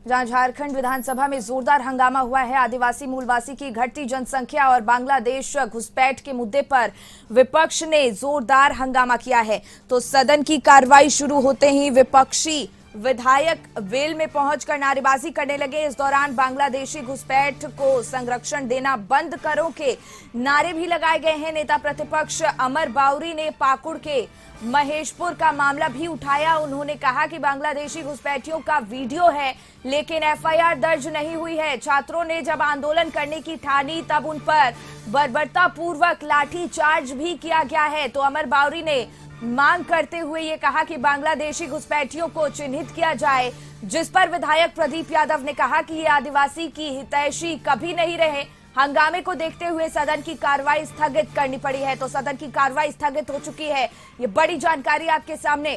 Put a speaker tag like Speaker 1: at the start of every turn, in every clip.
Speaker 1: जहां झारखंड विधानसभा में जोरदार हंगामा हुआ है। आदिवासी मूलवासी की घटती जनसंख्या और बांग्लादेश घुसपैठ के मुद्दे पर विपक्ष ने जोरदार हंगामा किया है। तो सदन की कार्रवाई शुरू होते ही विपक्षी विधायक वेल में पहुंचकर नारेबाजी करने लगे। इस दौरान बांग्लादेशी घुसपैठ को संरक्षण देना बंद करो के नारे भी लगाए गए हैं। नेता प्रतिपक्ष अमर बाउरी ने पाकुड़ के महेशपुर का मामला भी उठाया। उन्होंने कहा कि बांग्लादेशी घुसपैठियों का वीडियो है लेकिन एफआईआर दर्ज नहीं हुई है। छात्रों ने जब आंदोलन करने की ठानी तब उन पर बर्बरतापूर्वक लाठीचार्ज भी किया गया है। तो अमर बाउरी ने मांग करते हुए ये कहा कि बांग्लादेशी घुसपैठियों को चिन्हित किया जाए, जिस पर विधायक प्रदीप यादव ने कहा कि ये आदिवासी की हितैषी कभी नहीं रहे। हंगामे को देखते हुए सदन की कार्रवाई स्थगित करनी पड़ी है। तो सदन की कार्रवाई स्थगित हो चुकी है। ये बड़ी जानकारी आपके सामने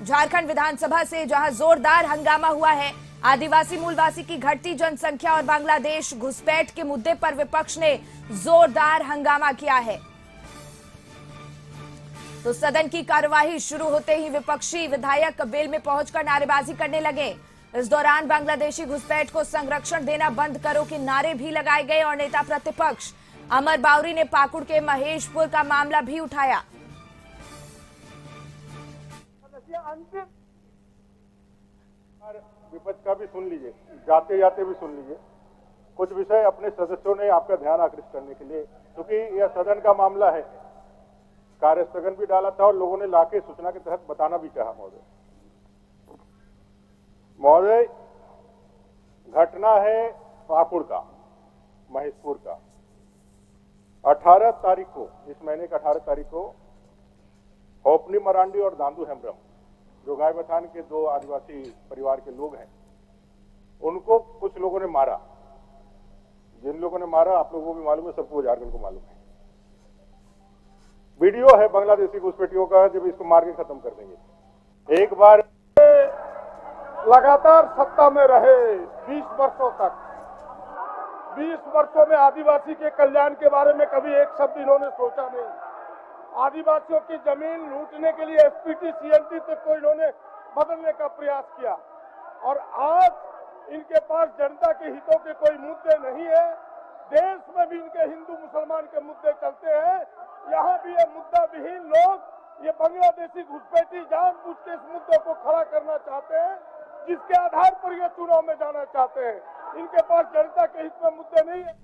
Speaker 1: झारखंड विधानसभा से, जहां जोरदार हंगामा हुआ है। आदिवासी मूलवासी की घटती जनसंख्या और बांग्लादेश घुसपैठ के मुद्दे पर विपक्ष ने जोरदार हंगामा किया है। तो सदन की कार्यवाही शुरू होते ही विपक्षी विधायक वेल में पहुंचकर नारेबाजी करने लगे। इस दौरान बांग्लादेशी घुसपैठ को संरक्षण देना बंद करो के नारे भी लगाए गए और नेता प्रतिपक्ष अमर बाउरी ने पाकुड़ के महेशपुर का मामला भी उठाया।
Speaker 2: विपक्ष का भी सुन लीजिए, जाते जाते भी सुन लीजिए। कुछ विषय अपने सदस्यों ने आपका ध्यान आकृष्ट करने के लिए, क्योंकि यह सदन का मामला है, कार्य स्थगन भी डाला था और लोगों ने लाके सूचना के तहत बताना भी कहा। महोदय, घटना है पाकुड़ का, महेशपुर का। 18 तारीख को, इस महीने की 18 तारीख को होपनी मरांडी और दांदू हेम्ब्रम, जो गाय बथान के 2 आदिवासी परिवार के लोग हैं, उनको कुछ लोगों ने मारा। जिन लोगों ने मारा आप लोगों को भी मालूम है, सबको झारखंड को मालूम है। वीडियो है बांग्लादेशी घुसपैठियों का, जब इसको मार के खत्म कर देंगे। एक बार लगातार सत्ता में रहे 20 वर्षों तक, 20 वर्षों में आदिवासी के कल्याण के बारे में कभी एक शब्द इन्होंने सोचा नहीं। आदिवासियों की जमीन लूटने के लिए एसपीटी सीएनटी तक को इन्होंने बदलने का प्रयास किया और आज इनके पास जनता के हितों के कोई मुद्दे नहीं है। देश में भी इनके हिंदू मुसलमान के मुद्दे चलते हैं, यहाँ भी ये मुद्दा विहीन लोग ये बांग्लादेशी घुसपैठी जानबूझ के इस मुद्दे को खड़ा करना चाहते हैं, जिसके आधार पर ये चुनाव में जाना चाहते हैं। इनके पास जनता के हित में मुद्दे नहीं है।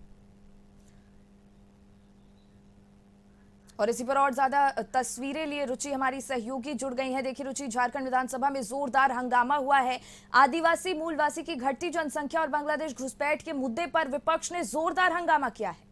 Speaker 1: और इसी पर और ज्यादा तस्वीरें लिए रुचि हमारी सहयोगी जुड़ गई हैं। देखिए रुचि, झारखंड विधानसभा में जोरदार हंगामा हुआ है। आदिवासी मूलवासी की घटती जनसंख्या और बांग्लादेश घुसपैठ के मुद्दे पर विपक्ष ने जोरदार हंगामा किया है।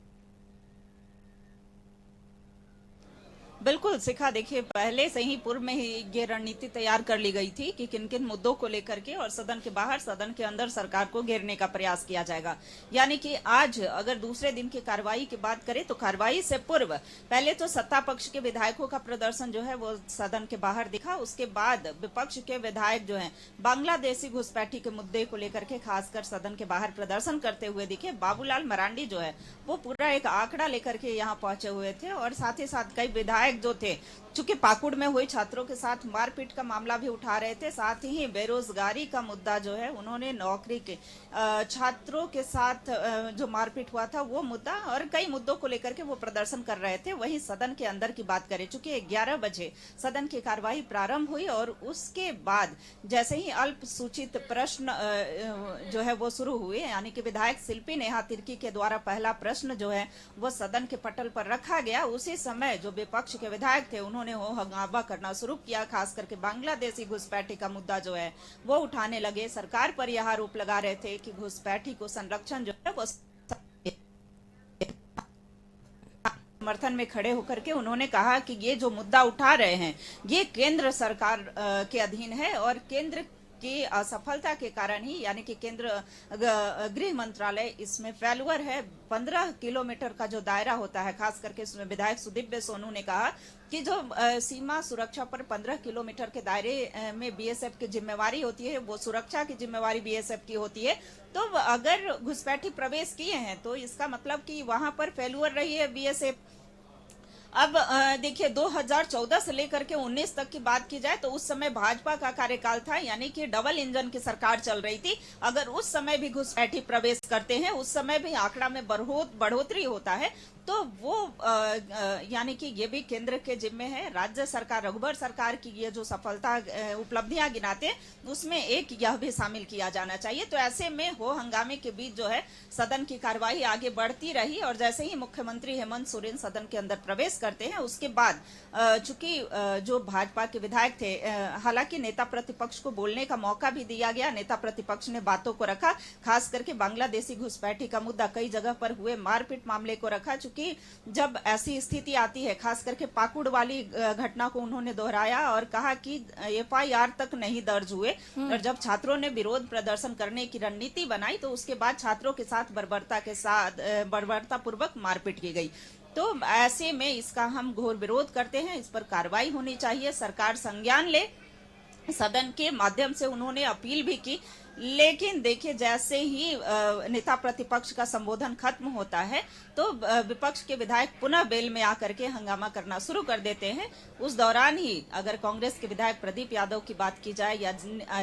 Speaker 3: बिल्कुल शिखा, देखिए पहले से ही पूर्व में ही ये रणनीति तैयार कर ली गई थी कि किन किन मुद्दों को लेकर के और सदन के बाहर सदन के अंदर सरकार को घेरने का प्रयास किया जाएगा। यानी कि आज अगर दूसरे दिन की कार्रवाई की बात करें तो कार्रवाई से पूर्व पहले तो सत्ता पक्ष के विधायकों का प्रदर्शन जो है वो सदन के बाहर दिखा। उसके बाद विपक्ष के विधायक जो है बांग्लादेशी घुसपैठी के मुद्दे को लेकर के खासकर सदन के बाहर प्रदर्शन करते हुए दिखे। बाबूलाल मरांडी जो है वो पूरा एक आंकड़ा लेकर के यहाँ पहुंचे हुए थे और साथ ही साथ कई विधायक जो थे, चूंकि पाकुड़ में हुई छात्रों के साथ मारपीट का मामला भी उठा रहे थे, साथ ही बेरोजगारी का मुद्दा जो है उन्होंने नौकरी के छात्रों के साथ जो मारपीट हुआ था वो मुद्दा और कई मुद्दों को लेकर के वो प्रदर्शन कर रहे थे। वहीं सदन के अंदर की बात करें, चूंकि 11 बजे सदन की कार्यवाही प्रारंभ हुई और उसके बाद जैसे ही अल्पसूचित प्रश्न जो है वो शुरू हुए, यानी कि विधायक शिल्पी नेहा तिर्की के द्वारा पहला प्रश्न जो है वो सदन के पटल पर रखा गया। उसी समय जो विपक्ष के विधायक थे उन्होंने हो हंगामा करना शुरू किया। खास करके बांग्लादेशी घुसपैठी का मुद्दा जो है वो उठाने लगे। सरकार पर यह आरोप लगा रहे थे कि घुसपैठी को संरक्षण जो है वो समर्थन में खड़े होकर के उन्होंने कहा कि ये जो मुद्दा उठा रहे हैं ये केंद्र सरकार के अधीन है और केंद्र की असफलता के कारण ही, यानी कि केंद्र गृह मंत्रालय इसमें फेल्युअर है। 15 किलोमीटर का जो दायरा होता है, खास करके इसमें विधायक सुदीव्य सोनू ने कहा कि जो सीमा सुरक्षा पर 15 किलोमीटर के दायरे में बीएसएफ की जिम्मेवारी होती है, वो सुरक्षा की जिम्मेवारी बीएसएफ की होती है। तो अगर घुसपैठी प्रवेश किए हैं तो इसका मतलब कि वहां पर फेल्युअर रही है बीएसएफ। अब देखिए 2014 से लेकर के 19 तक की बात की जाए तो उस समय भाजपा का कार्यकाल था, यानी कि डबल इंजन की सरकार चल रही थी। अगर उस समय भी घुसपैठी प्रवेश करते हैं, उस समय भी आंकड़ा में बढ़ोतरी होता है, तो वो यानी कि ये भी केंद्र के जिम्मे है। राज्य सरकार, रघुबर सरकार की ये जो सफलता उपलब्धियां गिनाते हैं, उसमें एक यह भी शामिल किया जाना चाहिए। तो ऐसे में हो हंगामे के बीच जो है सदन की कार्यवाही आगे बढ़ती रही, और जैसे ही मुख्यमंत्री हेमंत सोरेन सदन के अंदर प्रवेश करते हैं, उसके बाद चूंकि जो भाजपा के विधायक थे, हालांकि नेता प्रतिपक्ष को बोलने का मौका भी दिया गया, नेता प्रतिपक्ष ने बातों को रखा, खास करके बांग्लादेशी घुसपैठी का मुद्दा, कई जगह पर हुए मारपीट मामले को रखा। कि जब ऐसी स्थिति आती है, खास करके पाकुड़ वाली घटना को उन्होंने दोहराया और कहा कि एफआईआर तक नहीं दर्ज हुए, और जब छात्रों ने विरोध प्रदर्शन करने की रणनीति बनाई तो उसके बाद छात्रों के साथ बर्बरता पूर्वक मारपीट की गई। तो ऐसे में इसका हम घोर विरोध करते हैं, इस पर कार्रवाई होनी चाहिए, सरकार संज्ञान ले। सदन के माध्यम से उन्होंने अपील भी की, लेकिन देखिए जैसे ही नेता प्रतिपक्ष का संबोधन खत्म होता है तो विपक्ष के विधायक पुनः बेल में आकर के हंगामा करना शुरू कर देते हैं। उस दौरान ही अगर कांग्रेस के विधायक प्रदीप यादव की बात की जाए, या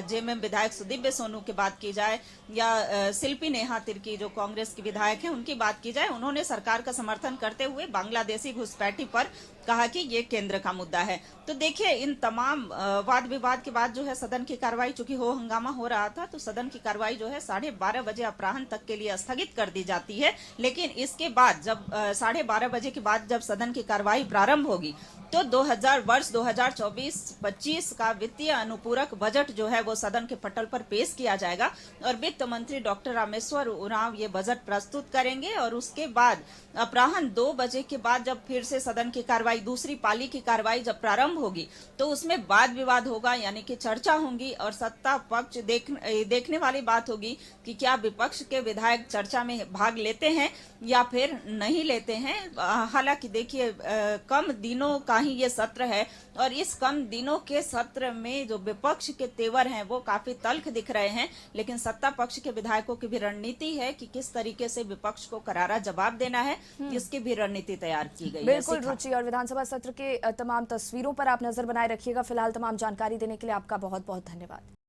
Speaker 3: जेएमएम विधायक सुदीव्य सोनू की बात की जाए, या शिल्पी नेहा तिर्की जो कांग्रेस की विधायक हैं उनकी बात की जाए, उन्होंने सरकार का समर्थन करते हुए बांग्लादेशी घुसपैठी पर कहा कि ये केंद्र का मुद्दा है। तो देखिए इन तमाम वाद विवाद के बाद जो है सदन की कार्रवाई, चूंकि हो हंगामा हो रहा था, तो सदन की कार्रवाई जो है 12:30 बजे अपराह्न तक के लिए स्थगित कर दी जाती है। लेकिन इसके बाद जब 12:30 बजे के बाद जब सदन की कार्रवाई प्रारंभ होगी तो 2024-25 का वित्तीय अनुपूरक बजट जो है वो सदन के पटल पर पेश किया जाएगा, और वित्त मंत्री डॉक्टर रामेश्वर उरांव ये बजट प्रस्तुत करेंगे। और उसके बाद अपराह्न 2 बजे के बाद जब फिर से सदन की कार्रवाई, दूसरी पाली की कार्रवाई जब प्रारंभ होगी, तो उसमें वाद विवाद होगा, यानी कि चर्चा होगी, और सत्ता पक्ष देखने वाली बात होगी कि क्या विपक्ष के विधायक चर्चा में भाग लेते हैं या फिर नहीं लेते हैं। हालांकि देखिए कम दिनों का ही ये सत्र है, और इस कम दिनों के सत्र में जो विपक्ष के तेवर हैं वो काफी तल्ख दिख रहे हैं, लेकिन सत्ता पक्ष के विधायकों की भी रणनीति है कि किस तरीके से विपक्ष को करारा जवाब देना है, इसकी भी रणनीति तैयार की गई है।
Speaker 1: बिल्कुल रुचि, और विधानसभा सत्र के तमाम तस्वीरों पर आप नजर बनाए रखिएगा। फिलहाल तमाम जानकारी देने के लिए आपका बहुत बहुत धन्यवाद।